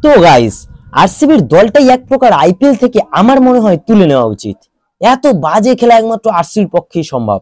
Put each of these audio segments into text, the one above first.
তো গাইস, আরসিবির দলটাই এক প্রকার আইপিএল থেকে আমার মনে হয় তুলে নেওয়া উচিত। এত বাজে খেলা একমাত্র আরসিবির পক্ষেই সম্ভব।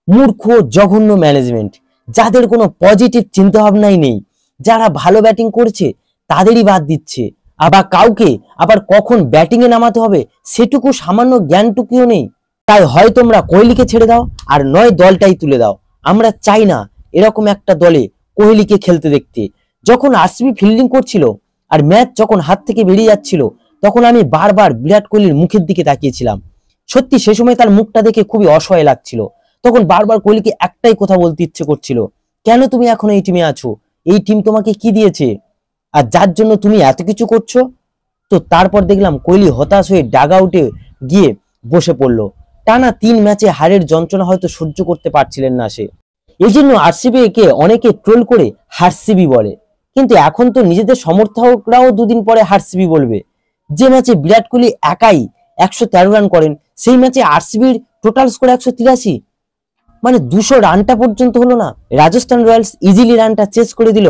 মূর্খ, জঘন্য ম্যানেজমেন্ট, যাদের কোনো পজিটিভ চিন্তা ভাবনাই নেই, যারা ভালো ব্যাটিং করছে তাদেরই বাদ দিচ্ছে, আবার কাউকে আবার কখন ব্যাটিং এ নামাতে হবে সেটুকু সামান্য জ্ঞানটুকুও নেই। তাই হয় তোমরা কোহলিকে ছেড়ে দাও, আর নয় দলটাই তুলে দাও। আমরা চাই না এরকম একটা দলে কোহলিকে খেলতে দেখতে। যখন আরসিবি ফিল্ডিং করছিল আর ম্যাচ যখন হাত থেকে বেরিয়ে যাচ্ছিল, তখন আমি বারবার বিরাট কোহলির মুখের দিকে তাকিয়েছিলাম। সত্যি সে সময় তার মুখটা দেখে খুবই অসহায় লাগছিল। তখন বারবার কোহলিকে একটাই কথা বলতে ইচ্ছে করছিল, কেন তুমি এখন এই টিমে আছো? এই টিম তোমাকে কি দিয়েছে, আর যার জন্য তুমি এত কিছু করছো? তো তারপর দেখলাম কোহলি হতাশ হয়ে ডাগ আউটে গিয়ে বসে পড়লো। টানা 3 ম্যাচে হারের যন্ত্রণা হয়তো সহ্য করতে পারছিলেন না সে। এই জন্য আরসিবি কে অনেকে ট্রোল করে হারসিবি বলে, কিন্তু এখন তো নিজেদের সমর্থকরাও দুদিন পরে হারসিবি বলবে। যে ম্যাচে বিরাট কোহলি একাই 113 রান করেন, সেই ম্যাচে আরসিবির টোটাল স্কোর 183, মানে 200 রানটা পর্যন্ত হলো না। রাজস্থান রয়্যালস ইজিলি রানটা চেস করে দিল।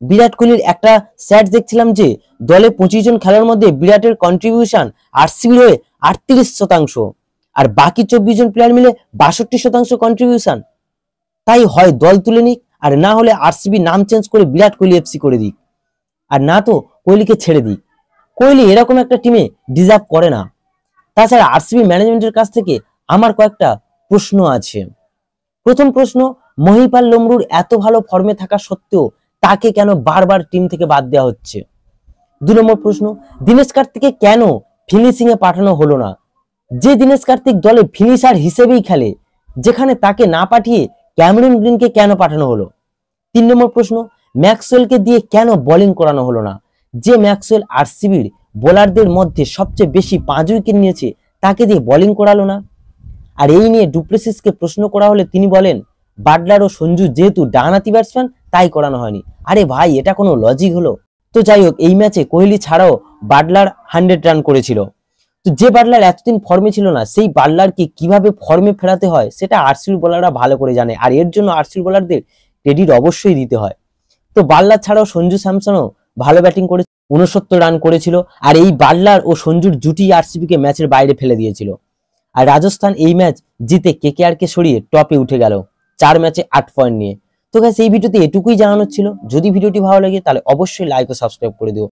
বিরাট কোহলির একটা স্ট্যাট দেখছিলাম যে দলে 25 জন খেলার মধ্যে বিরাটের কন্ট্রিবিউশন আরসিবির হয়ে 38%, আর বাকি 24 জন প্লেয়ার মিলে 62% কন্ট্রিবিউশন। তাই হয় দল তুলে নিক, আর না হলে আরসিবি নাম চেঞ্জ করে বিরাট কোহলি এফসি করে দিক, আর না তো কোহলিকে ছেড়ে দিক। কোহলি এরকম একটা টিমে ডিজার্ভ করে না। তাছাড়া আরসিবি ম্যানেজমেন্টের কাছ থেকে আমার কয়েকটা প্রশ্ন আছে। প্রথম প্রশ্ন, মহিপাল লোমরুর এত ভালো ফর্মে থাকা সত্ত্বেও তাকে কেন বারবার টিম থেকে বাদ দেওয়া হচ্ছে? 2 নম্বর প্রশ্ন, দীনেশ কার্তিককে কেন ফিনিশিং এ পাঠানো হলো না? যে দীনেশ কার্তিক দলে ফিনিশার হিসেবেই খেলে, যেখানে তাকে না পাঠিয়ে ক্যামেরন গ্রিনকে কেন পাঠানো হলো? 3 নম্বর প্রশ্ন, ম্যাক্সওয়েলকে দিয়ে কেন বোলিং করানো হলো না? যে ম্যাক্সওয়েল আরসিবির বোলারদের মধ্যে সবচেয়ে বেশি 5 উইকেট নিয়েছে, তাকে দিয়ে বোলিং করালো না? আর এই নিয়ে ডুপ্লেসিসকে প্রশ্ন করা হলে তিনি বলেন, বাটলার ও সঞ্জু যেহেতু ডানহাতি ব্যাটসম্যান তাই করানো হয়নি। আরে ভাই, এটা কোনো লজিক হলো? তো যাই হোক, এই ম্যাচে কোহলি ছাড়াও বাটলার 100 রান করেছিল। তো যে বাটলার এতদিন ফর্মে ছিল না, সেই বাটলারকে কিভাবে ফর্মে ফেরাতে হয় সেটা আরসিবি বোলাররা ভালো করে জানে, আর এর জন্য আরসিবি বোলারদের ক্রেডিট অবশ্যই দিতে হয়। তো বাটলার ছাড়াও সঞ্জু স্যামসনও ভালো ব্যাটিং করে 69 রান করেছিল, আর এই বাটলার ও সঞ্জুর জুটি আরসিবিকে ম্যাচের বাইরে ফেলে দিয়েছিল। আর রাজস্থান এই ম্যাচ জিতে কেকেআর কে সরিয়ে টপে উঠে গেল 4 ম্যাচে 8 পয়েন্ট নিয়ে। তো গাইস, এই ভিডিওতে এটুকুই জানানোর ছিল। যদি ভিডিওটি ভালো লাগে তাহলে অবশ্যই লাইক ও সাবস্ক্রাইব করে দিও।